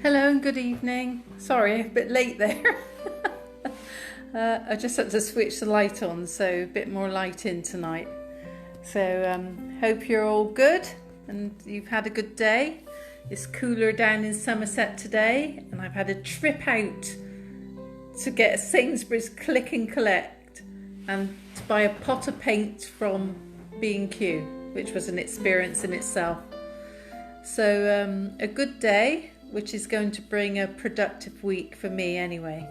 Hello and good evening. Sorry, a bit late there. I just had to switch the light on, so a bit more light in tonight. So hope you're all good and you've had a good day. It's cooler down in Somerset today, and I've had a trip out to get a Sainsbury's click and collect and to buy a pot of paint from B&Q, which was an experience in itself. So a good day, which is going to bring a productive week for me anyway.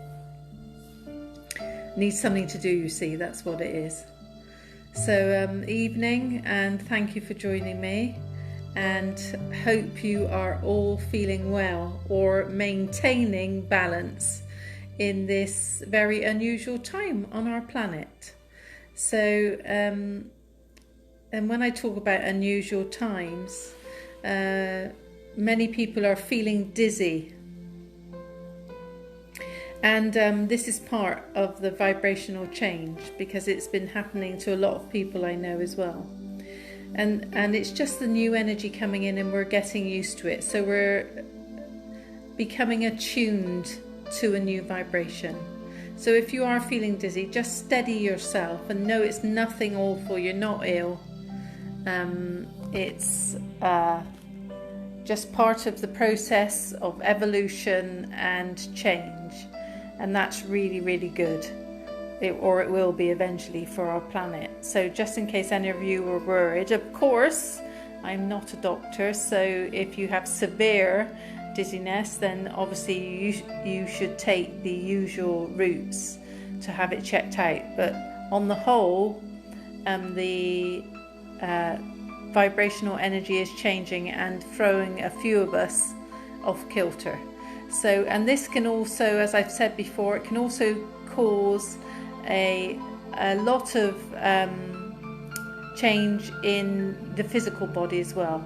Need something to do, you see, that's what it is. So evening, and thank you for joining me, and hope you are all feeling well or maintaining balance in this very unusual time on our planet. So and when I talk about unusual times, many people are feeling dizzy, and this is part of the vibrational change, because it's been happening to a lot of people I know as well, and it's just the new energy coming in, and we're getting used to it, so we're becoming attuned to a new vibration. So if you are feeling dizzy, just steady yourself and know it's nothing awful, you're not ill. It's just part of the process of evolution and change, and that's really good. It will be eventually for our planet. So just in case any of you were worried, of course I'm not a doctor, so if you have severe dizziness, then obviously you should take the usual routes to have it checked out. But on the whole, the vibrational energy is changing and throwing a few of us off kilter. So, and this can also, as I've said before, it can also cause a lot of change in the physical body as well.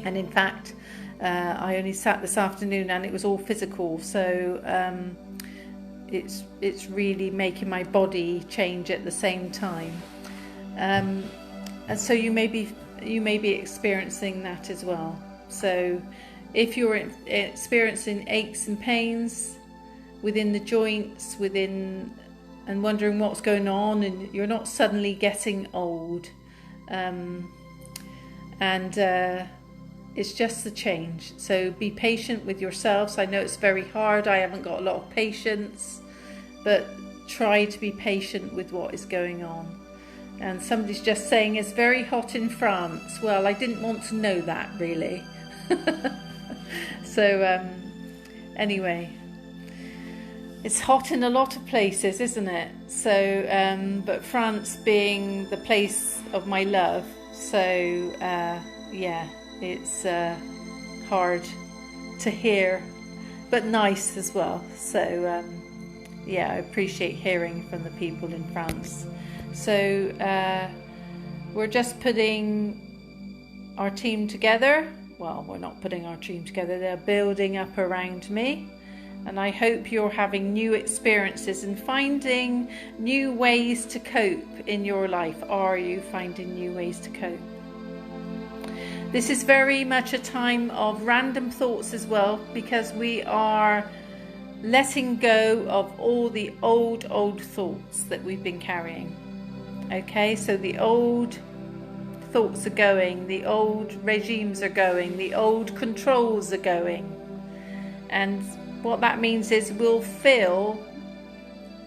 And in fact, I only sat this afternoon and it was all physical, so it's really making my body change at the same time. And so you may be experiencing that as well. So if you're experiencing aches and pains within the joints, and wondering what's going on, and you're not suddenly getting old, it's just the change. So be patient with yourselves. I know it's very hard. I haven't got a lot of patience, but try to be patient with what is going on. And somebody's just saying it's very hot in France. Well, I didn't want to know that really. So anyway, it's hot in a lot of places, isn't it? So but France being the place of my love, so yeah, it's hard to hear, but nice as well. So yeah, I appreciate hearing from the people in France. So we're just putting our team together. Well, we're not putting our team together, they're building up around me. And I hope you're having new experiences and finding new ways to cope in your life. Are you finding new ways to cope? This is very much a time of random thoughts as well, because we are letting go of all the old thoughts that we've been carrying. Okay, so the old thoughts are going, the old regimes are going, the old controls are going. And what that means is we'll feel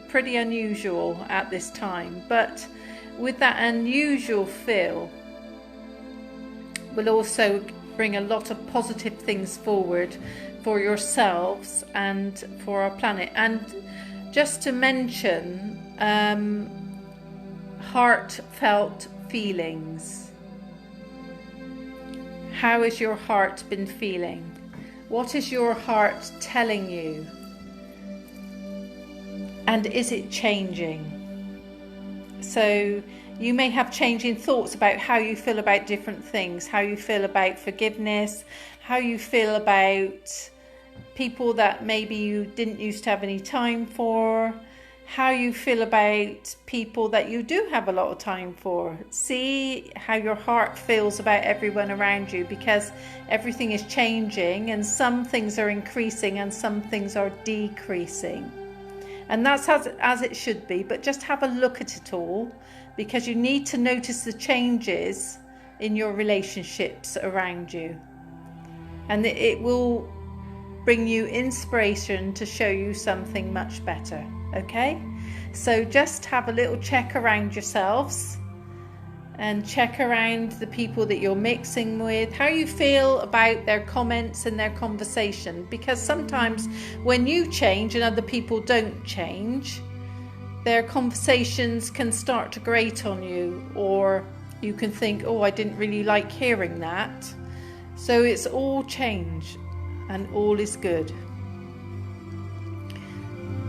pretty unusual at this time, but with that unusual feel, we'll also bring a lot of positive things forward for yourselves and for our planet. And just to mention, heartfelt feelings. How has your heart been feeling? What is your heart telling you? And is it changing? So you may have changing thoughts about how you feel about different things, how you feel about forgiveness, how you feel about people that maybe you didn't used to have any time for, how you feel about people that you do have a lot of time for. See how your heart feels about everyone around you, because everything is changing and some things are increasing and some things are decreasing. And that's as it should be, but just have a look at it all, because you need to notice the changes in your relationships around you. And it will bring you inspiration to show you something much better. Okay, so just have a little check around yourselves and check around the people that you're mixing with, how you feel about their comments and their conversation, because sometimes when you change and other people don't change, their conversations can start to grate on you, or you can think, oh, I didn't really like hearing that. So it's all change and all is good.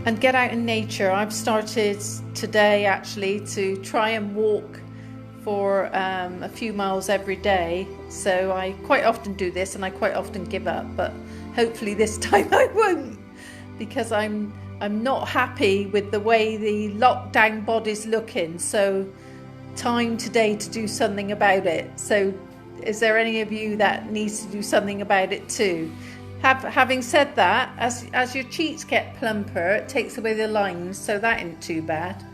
And get out in nature. I've started today actually to try and walk for a few miles every day. So I quite often do this and I quite often give up, but hopefully this time I won't, because I'm not happy with the way the lockdown body's looking. So time today to do something about it. So is there any of you that needs to do something about it too? Having said that, as your cheeks get plumper, it takes away the lines, so that ain't too bad.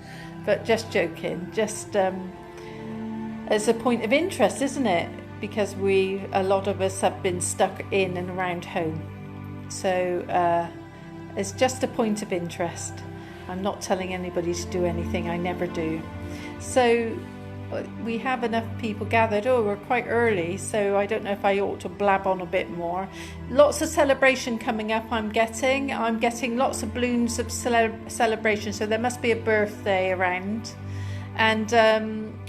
But just joking, just as a point of interest, isn't it? Because a lot of us have been stuck in and around home. So it's just a point of interest. I'm not telling anybody to do anything, I never do. So we have enough people gathered. Oh, we're quite early, so I don't know if I ought to blab on a bit more. Lots of celebration coming up. I'm getting lots of balloons of celebration, so there must be a birthday around. And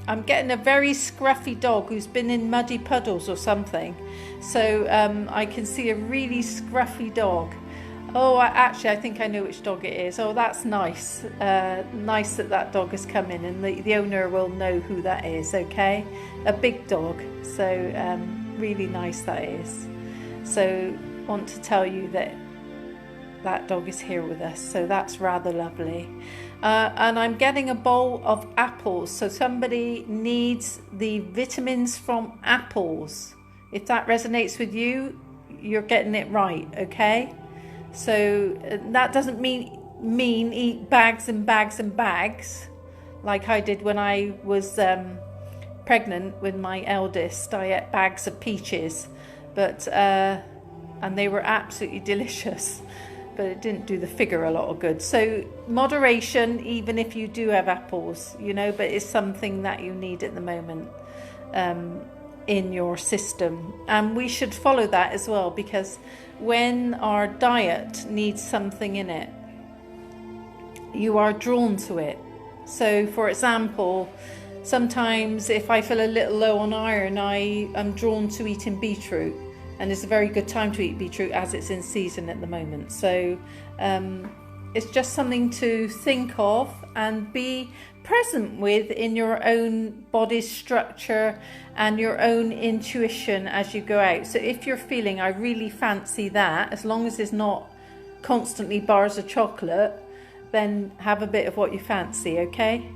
I'm getting a very scruffy dog who's been in muddy puddles or something, so I can see a really scruffy dog. Oh, I think I know which dog it is. Oh, that's nice. Nice that dog has come in, and the owner will know who that is, okay? A big dog. So really nice that is. So want to tell you that dog is here with us. So that's rather lovely. And I'm getting a bowl of apples. So somebody needs the vitamins from apples. If that resonates with you, you're getting it right, okay? So that doesn't mean eat bags and bags and bags like I did when I was pregnant with my eldest. I ate bags of peaches, but and they were absolutely delicious, but it didn't do the figure a lot of good. So moderation, even if you do have apples, but it's something that you need at the moment in your system, and we should follow that as well, because when our diet needs something in it, you are drawn to it. So for example, sometimes if I feel a little low on iron, I am drawn to eating beetroot, and it's a very good time to eat beetroot as it's in season at the moment. So it's just something to think of and be present with in your own body structure and your own intuition as you go out. So if you're feeling, I really fancy that, as long as it's not constantly bars of chocolate, then have a bit of what you fancy, okay?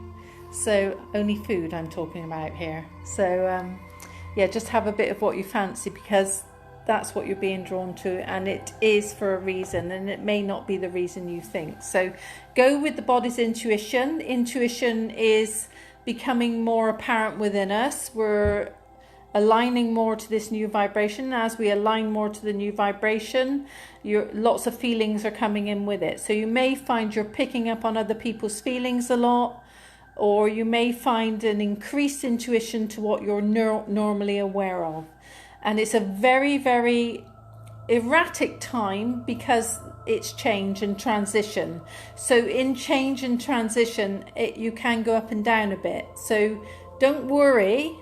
So only food I'm talking about here. So yeah, just have a bit of what you fancy, because that's what you're being drawn to, and it is for a reason, and it may not be the reason you think. So go with the body's intuition. Intuition is becoming more apparent within us. We're aligning more to this new vibration. As we align more to the new vibration, lots of feelings are coming in with it. So you may find you're picking up on other people's feelings a lot, or you may find an increased intuition to what you're normally aware of. And it's a very, very erratic time, because it's change and transition. So in change and transition, you can go up and down a bit. So don't worry,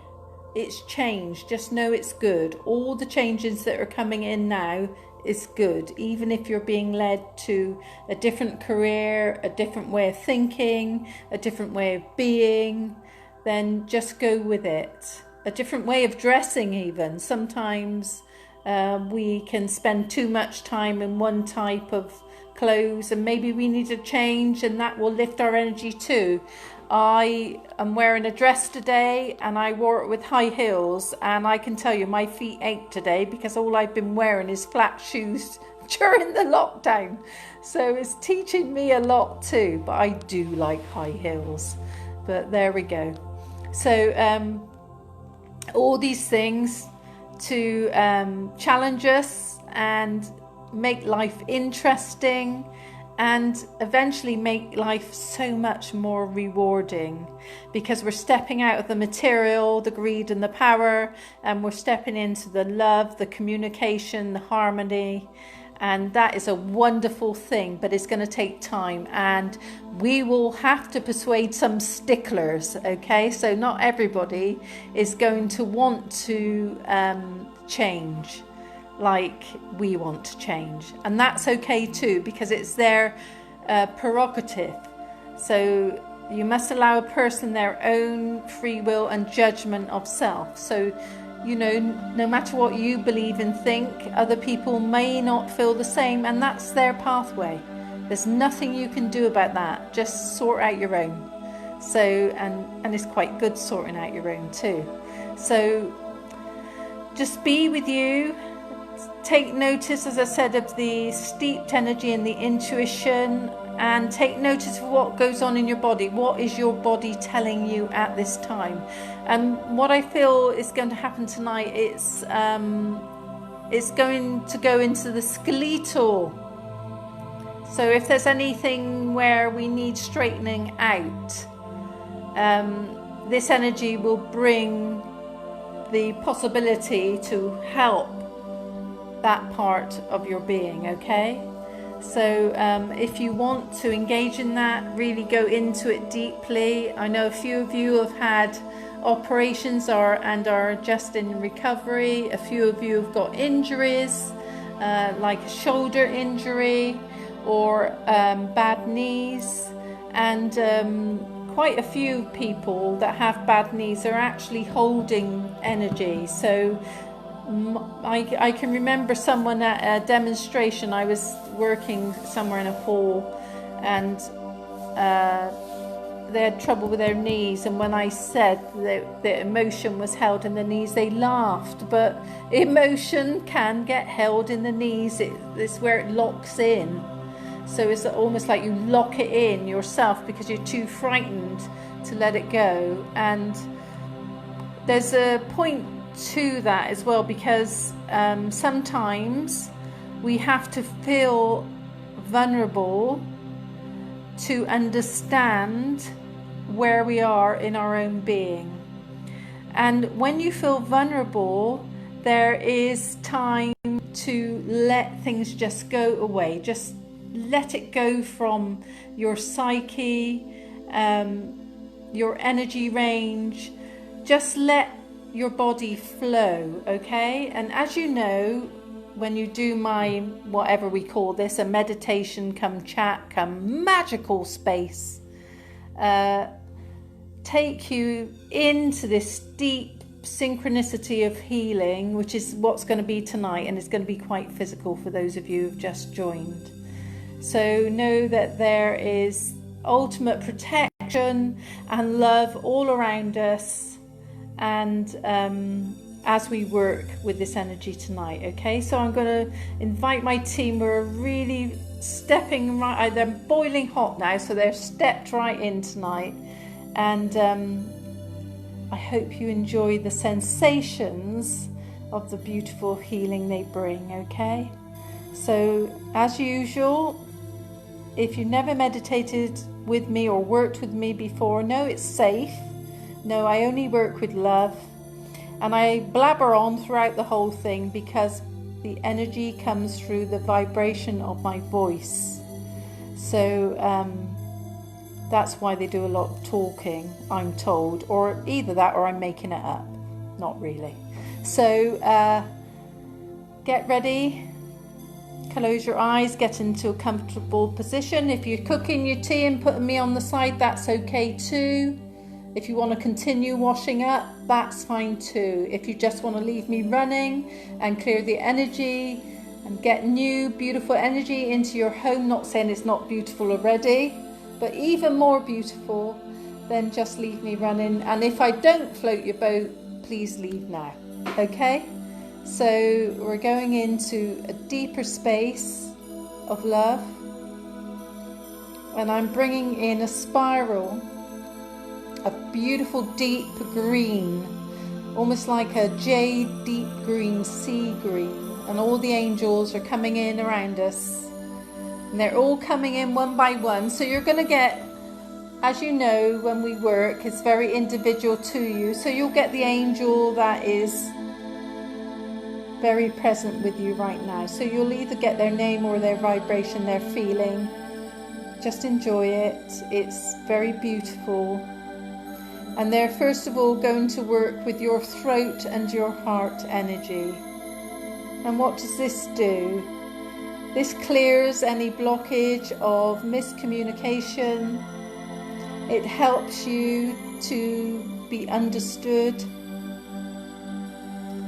it's change. Just know it's good. All the changes that are coming in now is good. Even if you're being led to a different career, a different way of thinking, a different way of being, then just go with it. A different way of dressing even. Sometimes we can spend too much time in one type of clothes and maybe we need a change, and that will lift our energy too. I am wearing a dress today and I wore it with high heels, and I can tell you my feet ache today because all I've been wearing is flat shoes during the lockdown. So it's teaching me a lot too, but I do like high heels. But there we go. So all these things to challenge us and make life interesting, and eventually make life so much more rewarding, because we're stepping out of the material, the greed and the power, and we're stepping into the love, the communication, the harmony. And that is a wonderful thing, but it's going to take time, and we will have to persuade some sticklers, okay? So not everybody is going to want to change like we want to change, and that's okay too, because it's their prerogative. So you must allow a person their own free will and judgment of self. So, you know, no matter what you believe and think, other people may not feel the same, and that's their pathway. There's nothing you can do about that. Just sort out your own. So, and it's quite good sorting out your own too. So just be with you. Take notice, as I said, of the steeped energy and the intuition, and take notice of what goes on in your body. What is your body telling you at this time? And what I feel is going to happen tonight, it's going to go into the skeletal. So if there's anything where we need straightening out, this energy will bring the possibility to help that part of your being, okay? So if you want to engage in that, really go into it deeply. I know a few of you have had operations and are just in recovery. A few of you have got injuries, like a shoulder injury or bad knees, and quite a few people that have bad knees are actually holding energy. So I can remember someone at a demonstration. I was working somewhere in a hall, and they had trouble with their knees, and when I said that the emotion was held in the knees, they laughed. But emotion can get held in the knees. It's where it locks in. So it's almost like you lock it in yourself because you're too frightened to let it go. And there's a point to that as well, because sometimes we have to feel vulnerable to understand where we are in our own being. And when you feel vulnerable, there is time to let things just go away. Just let it go from your psyche, your energy range. Just let your body flow, okay? And as you know, when you do my, whatever we call this, a meditation come chat, come magical space, take you into this deep synchronicity of healing, which is what's going to be tonight, and it's going to be quite physical for those of you who've just joined. So know that there is ultimate protection and love all around us, and as we work with this energy tonight, okay? So I'm going to invite my team. We're really stepping right, they're boiling hot now, so they're stepped right in tonight, and I hope you enjoy the sensations of the beautiful healing they bring, okay? So as usual, if you've never meditated with me or worked with me before, know it's safe. No, I only work with love, and I blabber on throughout the whole thing because the energy comes through the vibration of my voice. So that's why they do a lot of talking, I'm told, or either that or I'm making it up. Not really. So get ready, close your eyes, get into a comfortable position. If you're cooking your tea and putting me on the side, that's okay too. If you want to continue washing up, that's fine too. If you just want to leave me running and clear the energy and get new beautiful energy into your home. Not saying it's not beautiful already, but even more beautiful, then just leave me running. And if I don't float your boat, please leave now. Okay? So we're going into a deeper space of love, and I'm bringing in a spiral of beautiful deep green, almost like a jade deep green, sea green. And all the angels are coming in around us, and they're all coming in one by one. So you're going to get, as you know, when we work, it's very individual to you. So you'll get the angel that is very present with you right now. So you'll either get their name or their vibration, their feeling. Just enjoy it. It's very beautiful. And they're first of all going to work with your throat and your heart energy. And what does this do? This clears any blockage of miscommunication. It helps you to be understood.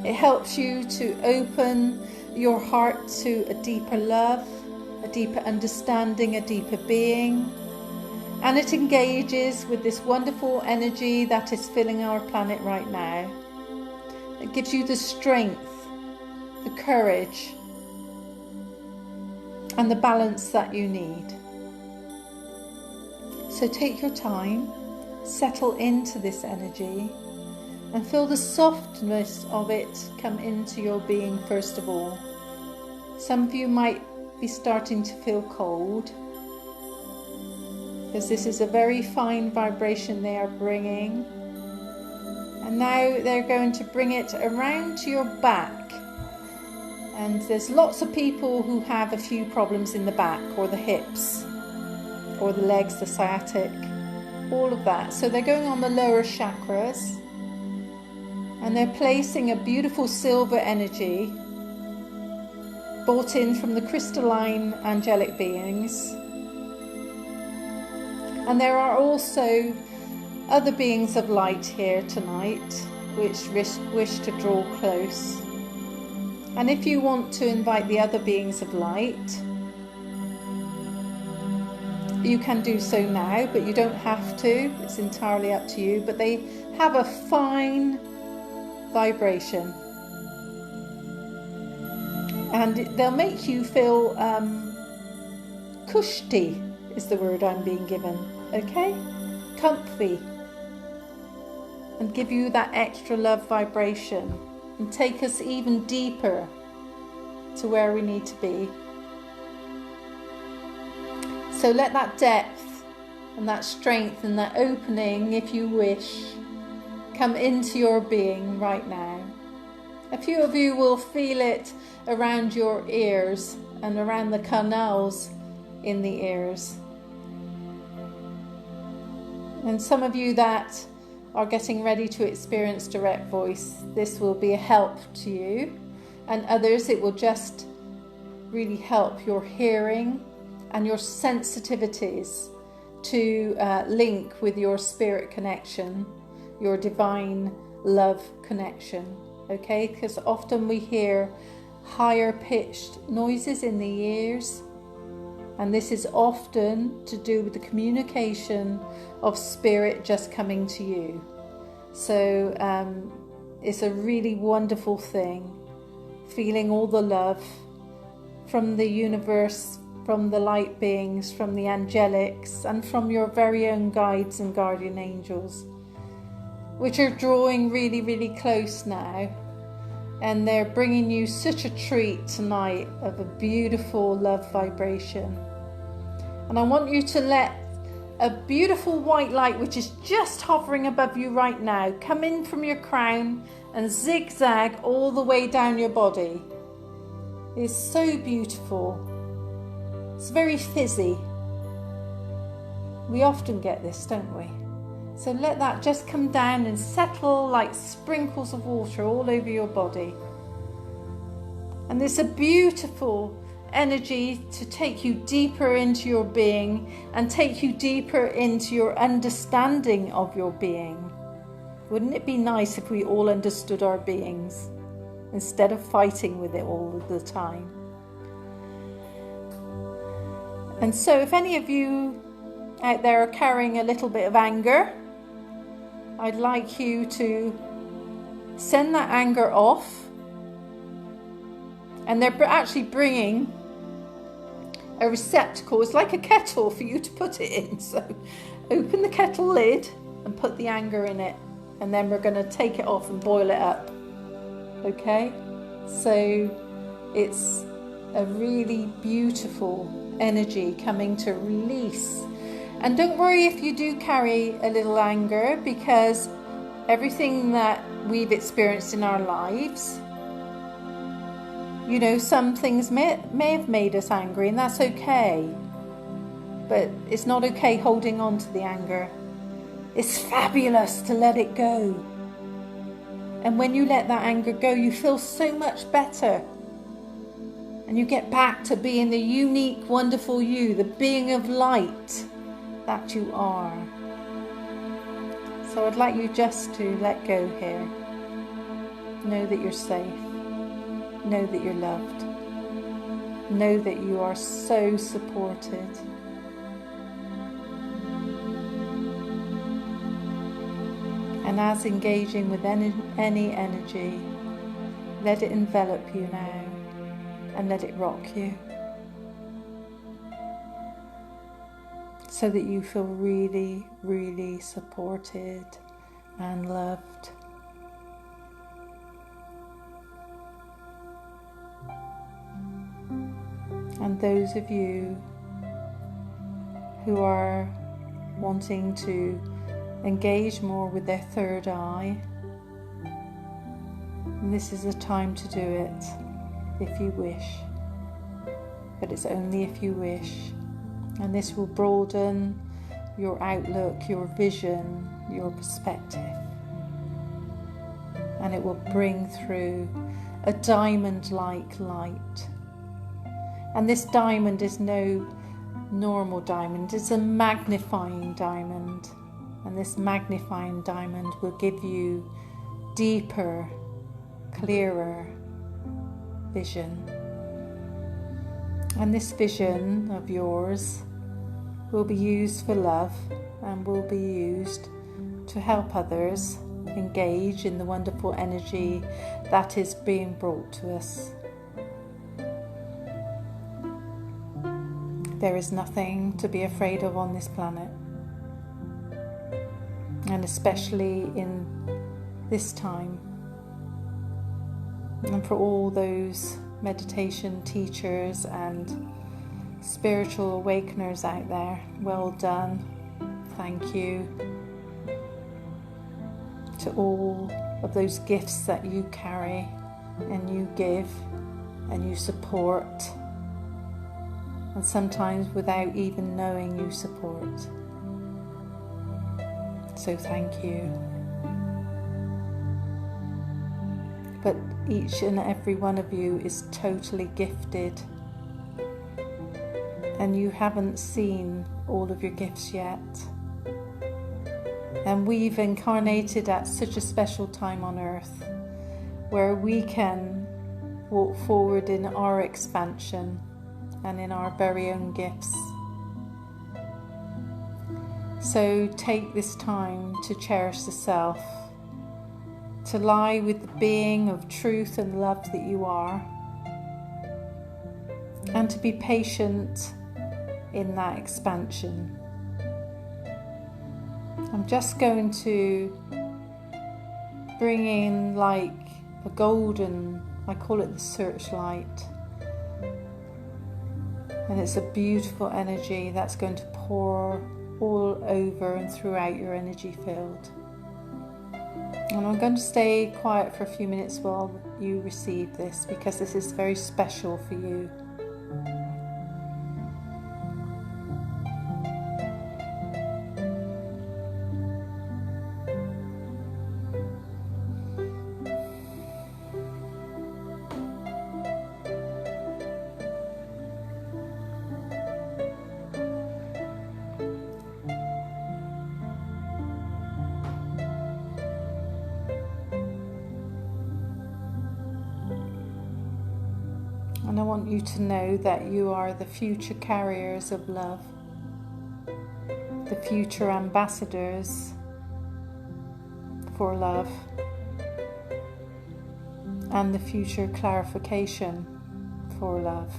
It helps you to open your heart to a deeper love, a deeper understanding, a deeper being. And it engages with this wonderful energy that is filling our planet right now. It gives you the strength, the courage, and the balance that you need. So take your time, settle into this energy, and feel the softness of it come into your being first of all. Some of you might be starting to feel cold, because this is a very fine vibration they are bringing. And now they're going to bring it around to your back. And there's lots of people who have a few problems in the back, or the hips, or the legs, the sciatic, all of that. So they're going on the lower chakras, and they're placing a beautiful silver energy brought in from the crystalline angelic beings. And there are also other beings of light here tonight which wish to draw close. And if you want to invite the other beings of light, you can do so now, but you don't have to. It's entirely up to you. But they have a fine vibration, and they'll make you feel cushy is the word I'm being given. Okay? Comfy. And give you that extra love vibration, and take us even deeper to where we need to be. So let that depth and that strength and that opening, if you wish, come into your being right now. A few of you will feel it around your ears and around the canals in the ears. And some of you that are getting ready to experience direct voice, this will be a help to you. And others, it will just really help your hearing and your sensitivities to link with your spirit connection, your divine love connection. Okay, because often we hear higher pitched noises in the ears, and this is often to do with the communication of spirit just coming to you. So it's a really wonderful thing, feeling all the love from the universe, from the light beings, from the angelics, and from your very own guides and guardian angels, which are drawing really, really close now. And they're bringing you such a treat tonight of a beautiful love vibration. And I want you to let a beautiful white light, which is just hovering above you right now, come in from your crown and zigzag all the way down your body. It's so beautiful. It's very fizzy. We often get this, don't we? So let that just come down and settle like sprinkles of water all over your body. And it's a beautiful energy to take you deeper into your being and take you deeper into your understanding of your being. Wouldn't it be nice if we all understood our beings instead of fighting with it all the time? And so if any of you out there are carrying a little bit of anger, I'd like you to send that anger off. And they're actually bringing a receptacle. It's like a kettle for you to put it in. So open the kettle lid and put the anger in it. And then we're going to take it off and boil it up. Okay? So it's a really beautiful energy coming to release. And don't worry if you do carry a little anger, because everything that we've experienced in our lives, you know, some things may have made us angry, and that's okay. But it's not okay holding on to the anger. It's fabulous to let it go. And when you let that anger go, you feel so much better. And you get back to being the unique, wonderful you, the being of light that you are. So I'd like you just to let go here. Know that you're safe. Know that you're loved. Know that you are so supported. And as engaging with any energy, let it envelop you now and let it rock you, so that you feel really, really supported and loved. And those of you who are wanting to engage more with their third eye, this is a time to do it if you wish, but it's only if you wish. And this will broaden your outlook, your vision, your perspective. And it will bring through a diamond-like light. And this diamond is no normal diamond, it's a magnifying diamond. And this magnifying diamond will give you deeper, clearer vision. And this vision of yours will be used for love and will be used to help others engage in the wonderful energy that is being brought to us. There is nothing to be afraid of on this planet. And especially in this time. And for all those meditation teachers and spiritual awakeners out there, well done. Thank you. To all of those gifts that you carry and you give and you support, and sometimes without even knowing you support. So thank you. But each and every one of you is totally gifted, and you haven't seen all of your gifts yet. And we've incarnated at such a special time on earth where we can walk forward in our expansion and in our very own gifts. So take this time to cherish the self, to lie with the being of truth and love that you are, and to be patient in that expansion. I'm just going to bring in like a golden, I call it the searchlight, and it's a beautiful energy that's going to pour all over and throughout your energy field. And I'm going to stay quiet for a few minutes while you receive this, because this is very special for you. And I want you to know that you are the future carriers of love, the future ambassadors for love, and the future clarification for love.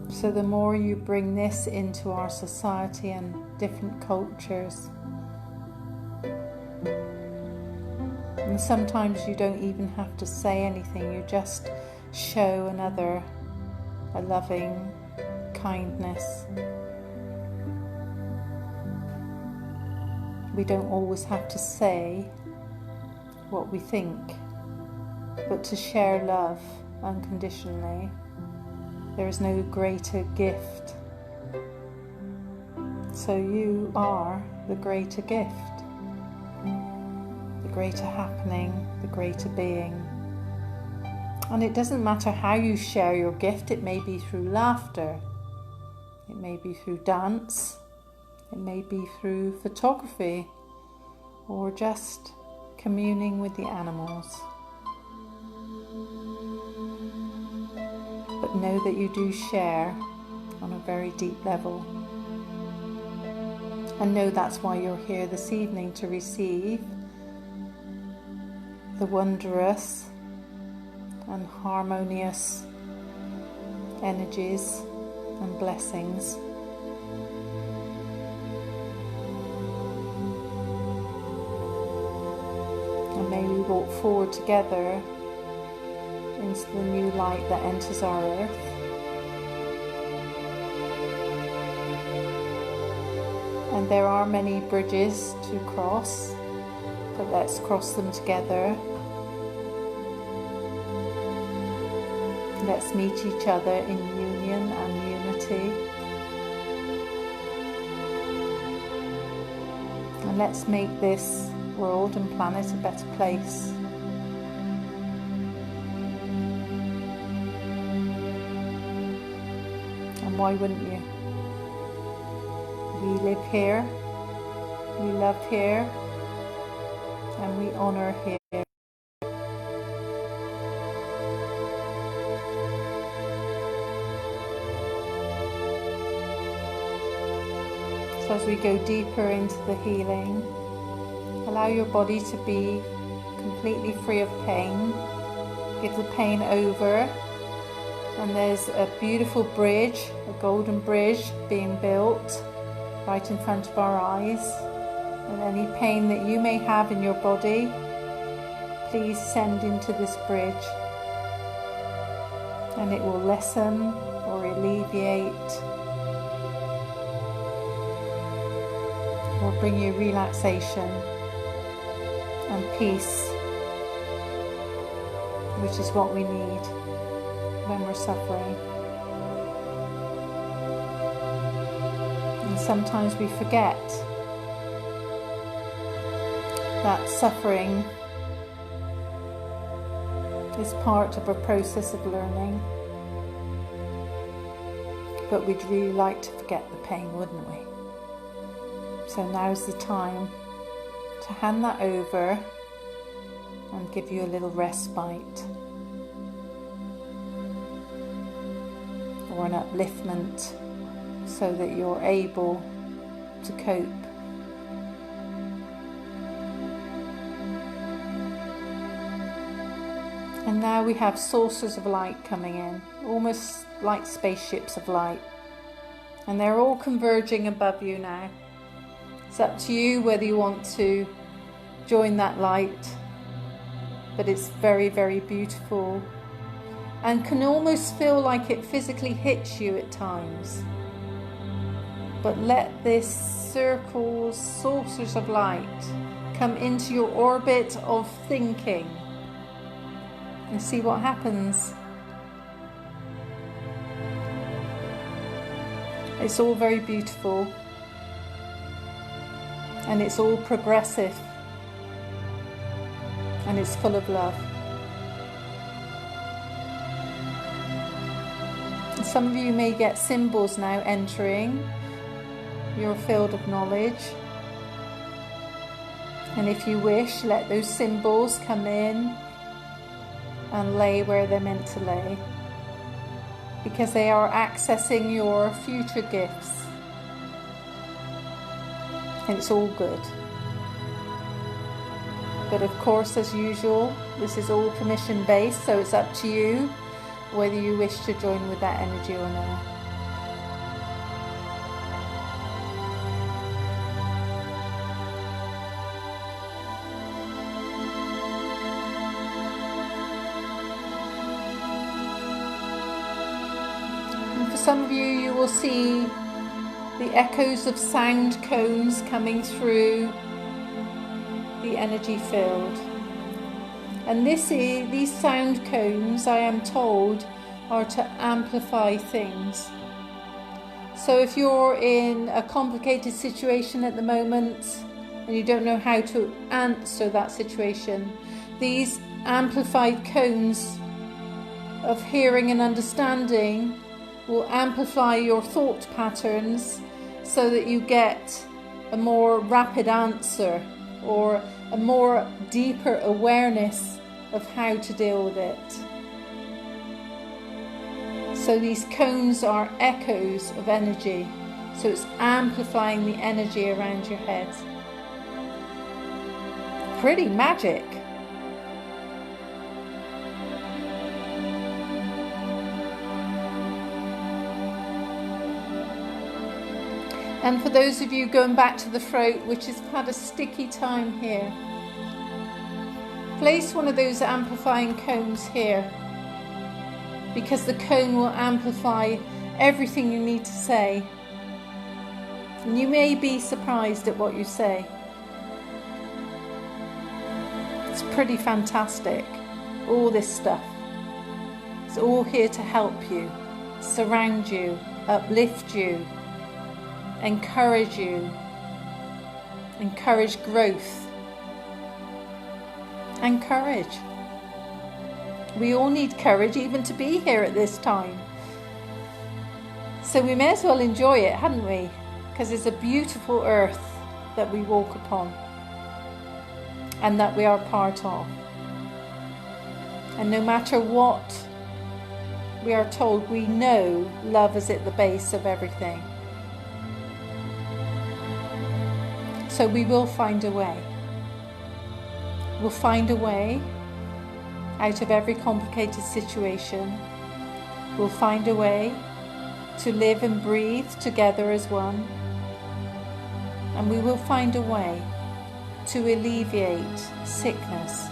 So the more you bring this into our society and different cultures, and sometimes you don't even have to say anything, you just show another a loving kindness. We don't always have to say what we think, but to share love unconditionally. There is no greater gift. So you are the greater gift, the greater happening, the greater being. And it doesn't matter how you share your gift. It may be through laughter, it may be through dance, it may be through photography, or just communing with the animals. But know that you do share on a very deep level. And know that's why you're here this evening, to receive the wondrous and harmonious energies and blessings. And may we walk forward together into the new light that enters our earth. And there are many bridges to cross, but let's cross them together. Let's meet each other in union and unity. And let's make this world and planet a better place. And why wouldn't you? We live here, we love here, and we honor here. So as we go deeper into the healing, allow your body to be completely free of pain. Give the pain over. And there's a beautiful bridge, a golden bridge being built right in front of our eyes. And any pain that you may have in your body, please send into this bridge. And it will lessen or alleviate or bring you relaxation and peace, which is what we need when we're suffering. And sometimes we forget that suffering is part of a process of learning, but we'd really like to forget the pain, wouldn't we? So now's the time to hand that over and give you a little respite or an upliftment so that you're able to cope. And now we have saucers of light coming in, almost like spaceships of light. And they're all converging above you now. It's up to you whether you want to join that light, but it's very, very beautiful and can almost feel like it physically hits you at times. But let this circles, saucers of light come into your orbit of thinking and see what happens. It's all very beautiful and it's all progressive and it's full of love. Some of you may get symbols now entering your field of knowledge, and if you wish, let those symbols come in and lay where they're meant to lay, because they are accessing your future gifts. And it's all good. But of course, as usual, this is all permission based, so it's up to you whether you wish to join with that energy or not. And for some of you, you will see the echoes of sound cones coming through the energy field. And these sound cones, I am told, are to amplify things. So if you're in a complicated situation at the moment and you don't know how to answer that situation, these amplified cones of hearing and understanding will amplify your thought patterns so that you get a more rapid answer or a more deeper awareness of how to deal with it. So these cones are echoes of energy, so it's amplifying the energy around your head. Pretty magic. And for those of you going back to the throat, which has had a sticky time here, place one of those amplifying cones here, because the cone will amplify everything you need to say. And you may be surprised at what you say. It's pretty fantastic, all this stuff. It's all here to help you, surround you, uplift you, encourage you, encourage growth and courage. We all need courage even to be here at this time. So we may as well enjoy it, hadn't we? Because it's a beautiful earth that we walk upon and that we are part of. And no matter what we are told, we know love is at the base of everything. So we will find a way. We'll find a way out of every complicated situation. We'll find a way to live and breathe together as one. And we will find a way to alleviate sickness,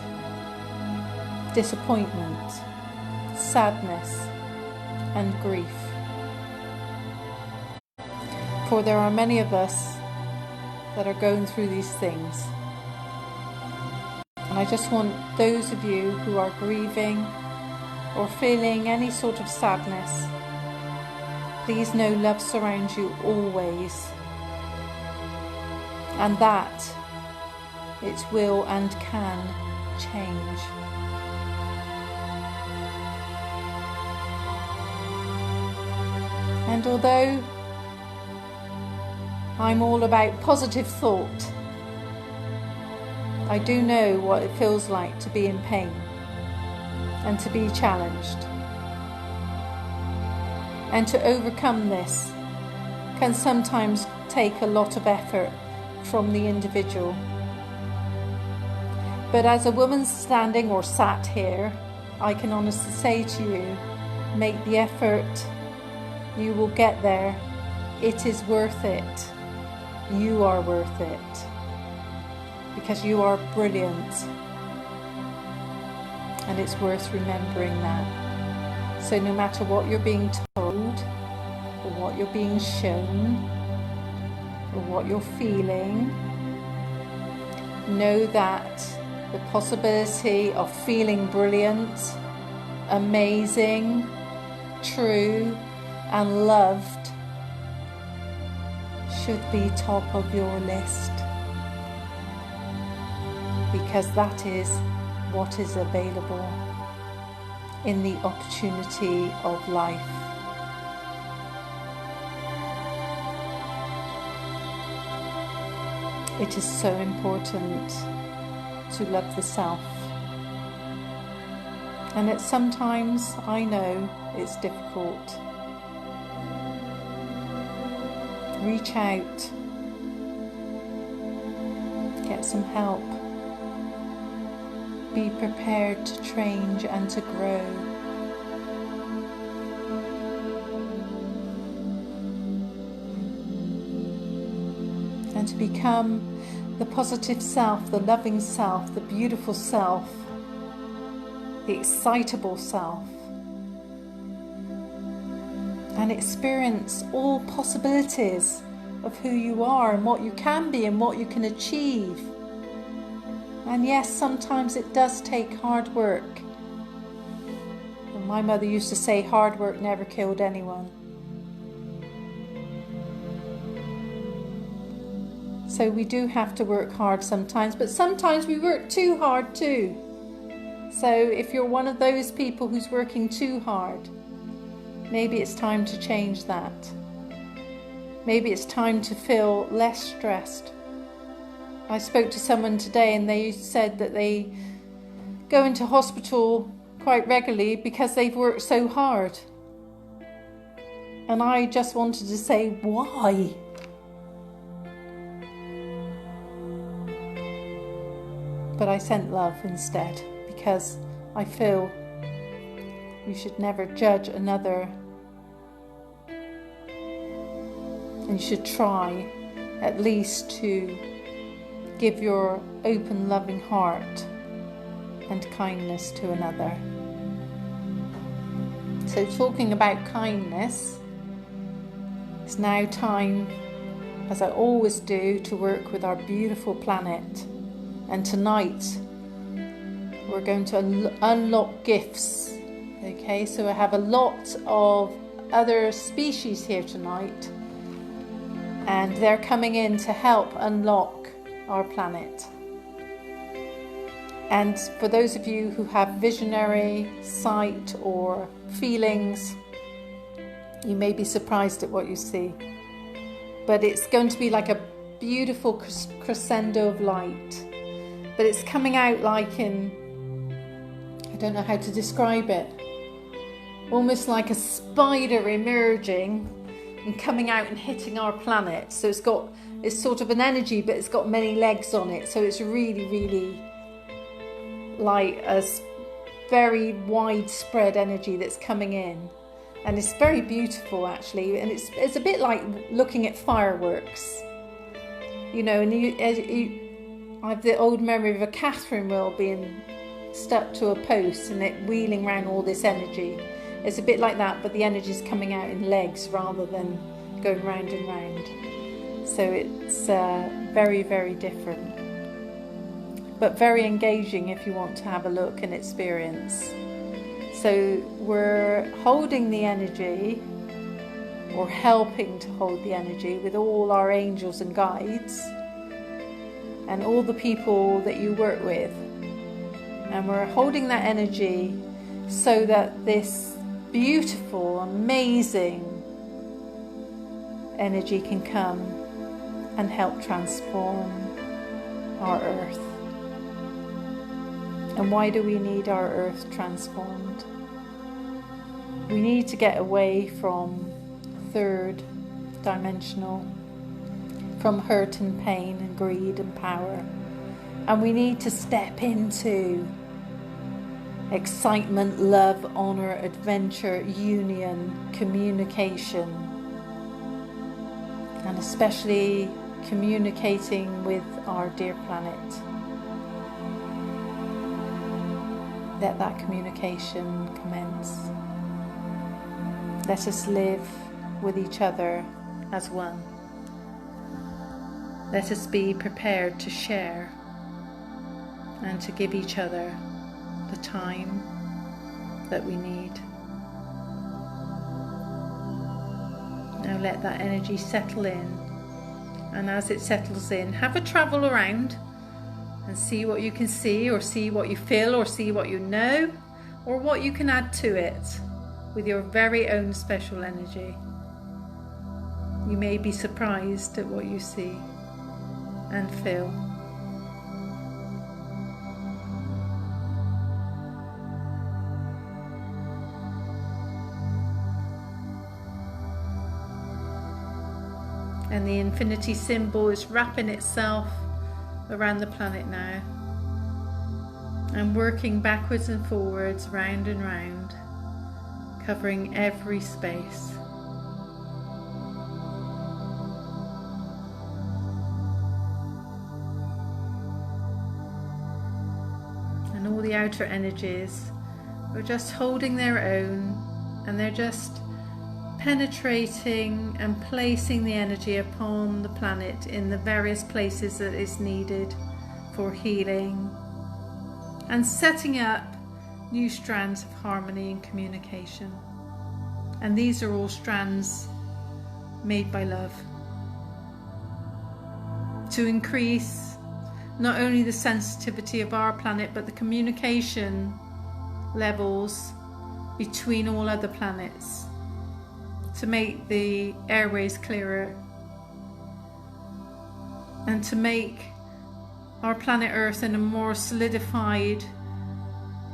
disappointment, sadness, and grief. For there are many of us that are going through these things. And I just want those of you who are grieving or feeling any sort of sadness, please know love surrounds you always, and that it will and can change. And although I'm all about positive thought, I do know what it feels like to be in pain and to be challenged. And to overcome this can sometimes take a lot of effort from the individual. But as a woman standing or sat here, I can honestly say to you, make the effort, you will get there. It is worth it. You are worth it, because you are brilliant, and it's worth remembering that. So no matter what you're being told, or what you're being shown, or what you're feeling, know that the possibility of feeling brilliant, amazing, true, and loved should be top of your list, because that is what is available in the opportunity of life. It is so important to love the self And sometimes I know it's difficult. Reach out. Get some help. Be prepared to change and to grow. And to become the positive self, the loving self, the beautiful self, the excitable self. And experience all possibilities of who you are and what you can be and what you can achieve. And yes, sometimes it does take hard work. And my mother used to say, hard work never killed anyone. So we do have to work hard sometimes, but sometimes we work too hard too. So if you're one of those people who's working too hard, maybe it's time to change that. Maybe it's time to feel less stressed. I spoke to someone today and they said that they go into hospital quite regularly because they've worked so hard. And I just wanted to say, why? But I sent love instead, because I feel you should never judge another, and you should try at least to give your open, loving heart and kindness to another. So talking about kindness, it's now time, as I always do, to work with our beautiful planet. And tonight we're going to unlock gifts. Okay, so I have a lot of other species here tonight, and they're coming in to help unlock our planet. And for those of you who have visionary sight or feelings, you may be surprised at what you see. But it's going to be like a beautiful crescendo of light. But it's coming out like in, I don't know how to describe it, almost like a spider emerging and coming out and hitting our planet. So it's sort of an energy, but it's got many legs on it. So it's really, really like a very widespread energy that's coming in. And it's very beautiful actually. And it's a bit like looking at fireworks. You know, and I have the old memory of a Catherine wheel being stuck to a post and it wheeling around all this energy. It's a bit like that, but the energy is coming out in legs rather than going round and round. So it's very, very different, but very engaging if you want to have a look and experience. So we're holding the energy, or helping to hold the energy, with all our angels and guides and all the people that you work with. And we're holding that energy so that this beautiful, amazing energy can come and help transform our earth. And why do we need our earth transformed? We need to get away from third dimensional, from hurt and pain and greed and power. And we need to step into excitement, love, honor, adventure, union, communication, and especially communicating with our dear planet. Let that communication commence. Let us live with each other as one. Let us be prepared to share and to give each other the time that we need. Now let that energy settle in, and as it settles in, have a travel around and see what you can see, or see what you feel, or see what you know, or what you can add to it with your very own special energy. You may be surprised at what you see and feel. And the infinity symbol is wrapping itself around the planet now and working backwards and forwards, round and round, covering every space. And all the outer energies are just holding their own, and they're just penetrating and placing the energy upon the planet in the various places that is needed for healing, and setting up new strands of harmony and communication. And these are all strands made by love, to increase not only the sensitivity of our planet, but the communication levels between all other planets, to make the airways clearer, and to make our planet Earth in a more solidified,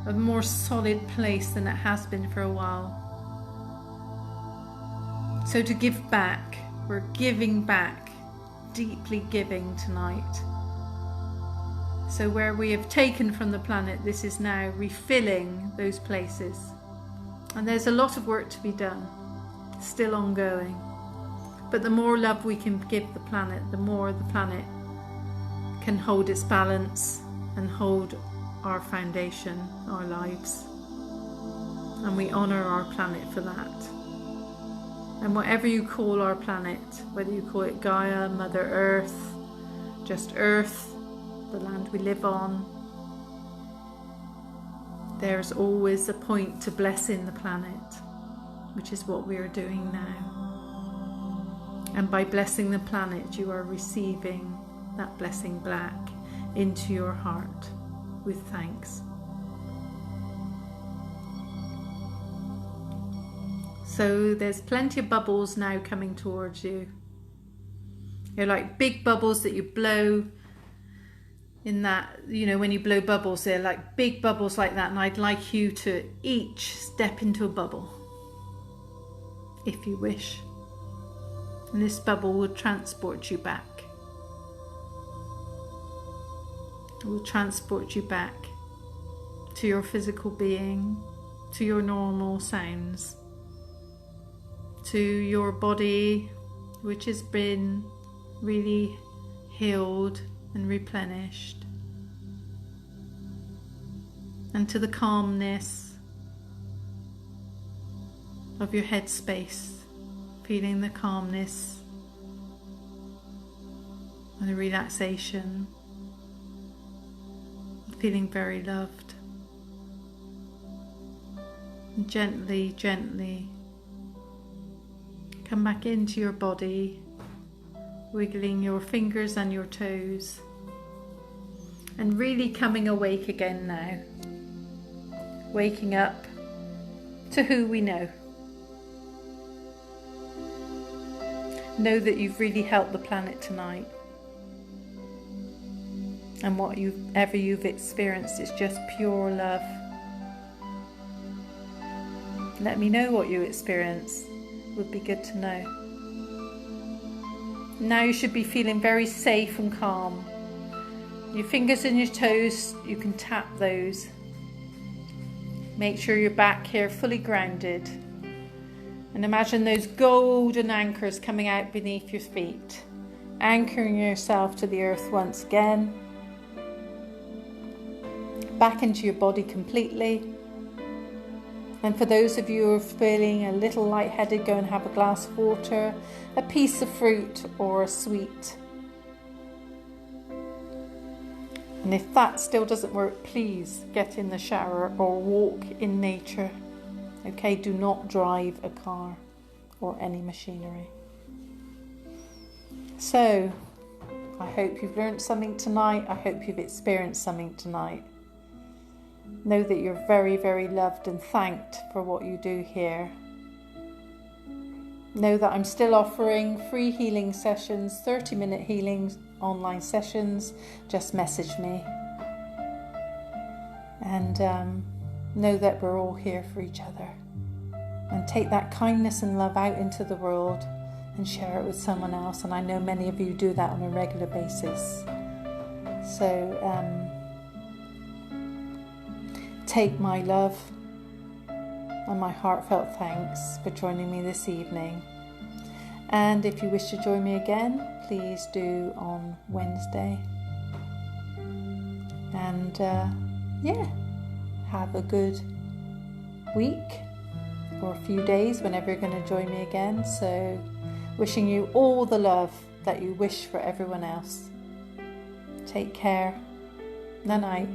a more solid place than it has been for a while. So to give back, we're giving back, deeply giving tonight. So where we have taken from the planet, this is now refilling those places. And there's a lot of work to be done, still ongoing. But the more love we can give the planet, the more the planet can hold its balance and hold our foundation, our lives. And we honour our planet for that. And whatever you call our planet, whether you call it Gaia, Mother Earth, just Earth, the land we live on, there's always a point to blessing the planet, which is what we are doing now. And by blessing the planet, you are receiving that blessing back into your heart with thanks. So there's plenty of bubbles now coming towards you. They're like big bubbles that you blow in that, you know, when you blow bubbles, they're like big bubbles like that. And I'd like you to each step into a bubble, if you wish. And this bubble will transport you back. It will transport you back to your physical being, to your normal sounds, to your body, which has been really healed and replenished, and to the calmness of your headspace, feeling the calmness and the relaxation, feeling very loved. And gently, gently come back into your body, wiggling your fingers and your toes, and really coming awake again now, waking up to who we know. Know that you've really helped the planet tonight, and whatever you've experienced is just pure love. Let me know what you experience, would be good to know. Now you should be feeling very safe and calm. Your fingers and your toes, you can tap those. Make sure you're back here fully grounded. And imagine those golden anchors coming out beneath your feet, anchoring yourself to the earth once again, back into your body completely. And for those of you who are feeling a little lightheaded, go and have a glass of water, a piece of fruit or a sweet. And if that still doesn't work, please get in the shower or walk in nature. Okay, do not drive a car or any machinery. So, I hope you've learned something tonight. I hope you've experienced something tonight. Know that you're very, very loved and thanked for what you do here. Know that I'm still offering free healing sessions, 30-minute healing online sessions. Just message me. And know that we're all here for each other. And take that kindness and love out into the world and share it with someone else. And I know many of you do that on a regular basis. So take my love and my heartfelt thanks for joining me this evening. And if you wish to join me again, please do on Wednesday. And have a good week or a few days whenever you're going to join me again. So wishing you all the love that you wish for everyone else. Take care. Night night.